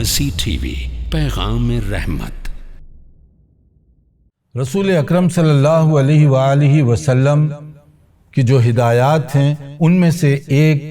مرسی T V, پیغام رحمت۔ رسول اکرم صلی اللہ علیہ وآلہ وسلم کی جو ہدایات ہیں ان میں سے ایک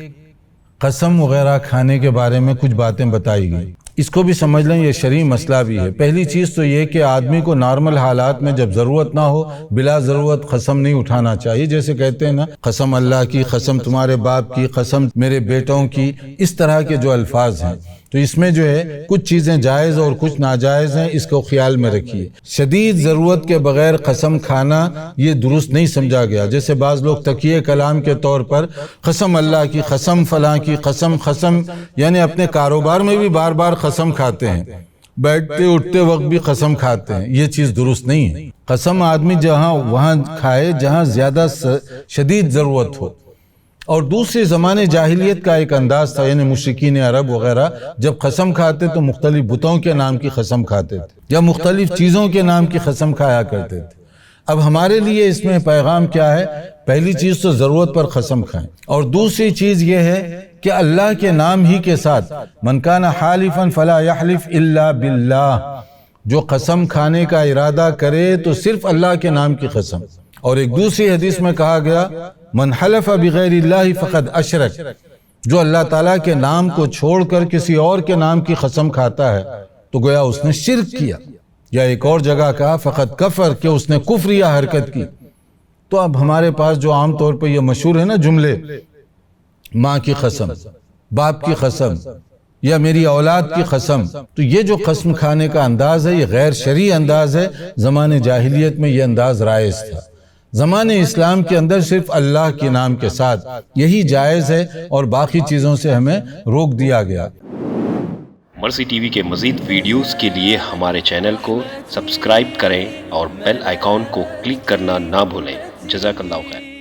قسم وغیرہ کھانے کے بارے میں کچھ باتیں بتائی گئی۔ اس کو بھی سمجھ لیں، یہ شرعی مسئلہ بھی ہے۔ پہلی چیز تو یہ کہ آدمی کو نارمل حالات میں جب ضرورت نہ ہو بلا ضرورت قسم نہیں اٹھانا چاہیے۔ جیسے کہتے ہیں نا، قسم اللہ کی، قسم تمہارے باپ کی، قسم میرے بیٹوں کی، اس طرح کے جو الفاظ ہیں، تو اس میں جو ہے کچھ چیزیں جائز اور کچھ ناجائز ہیں، اس کو خیال میں رکھیے۔ شدید ضرورت کے بغیر قسم کھانا یہ درست نہیں سمجھا گیا۔ جیسے بعض لوگ تکیے کلام کے طور پر قسم اللہ کی، قسم فلاں کی، قسم یعنی اپنے کاروبار میں بھی بار بار قسم کھاتے ہیں، بیٹھتے اٹھتے وقت بھی قسم کھاتے ہیں۔ یہ چیز درست نہیں ہے۔ قسم آدمی جہاں وہاں کھائے جہاں زیادہ شدید ضرورت ہو۔ اور دوسرے زمانے جاہلیت کا ایک انداز تھا، یعنی مشرکین عرب وغیرہ جب قسم کھاتے تو مختلف بتوں کے نام کی قسم کھاتے تھے یا مختلف چیزوں کے نام کی قسم کھایا کرتے تھے۔ اب ہمارے لیے اس میں پیغام کیا ہے؟ پہلی چیز تو ضرورت پر قسم کھائیں، اور دوسری چیز یہ ہے کہ اللہ کے نام ہی کے ساتھ من کان حالفا فلا یحلف الا باللہ، جو قسم کھانے کا ارادہ کرے تو صرف اللہ کے نام کی قسم۔ اور ایک دوسری حدیث میں کہا گیا من حلف بغیر اللہ فقد اشرک، جو اللہ تعالیٰ کے نام کو چھوڑ کر کسی اور کے نام کی قسم کھاتا ہے تو گویا اس نے شرک کیا، یا ایک اور جگہ کہا فقد کفر، کہ اس نے کفریہ حرکت کی۔ تو اب ہمارے پاس جو عام طور پہ یہ مشہور ہے نا جملے، ماں کی قسم، باپ کی قسم، یا میری اولاد کی قسم، تو یہ جو قسم کھانے کا انداز ہے یہ غیر شرعی انداز ہے۔ زمانے جاہلیت میں یہ انداز رائج تھا، زمانے اسلام کے اندر صرف اللہ کے نام کے ساتھ یہی جائز ہے، اور باقی چیزوں سے ہمیں روک دیا گیا۔ مرسی ٹی وی کے مزید ویڈیوز کے لیے ہمارے چینل کو سبسکرائب کریں اور بیل آئیکن کو کلک کرنا نہ بھولیں۔ جزاک اللہ خیر۔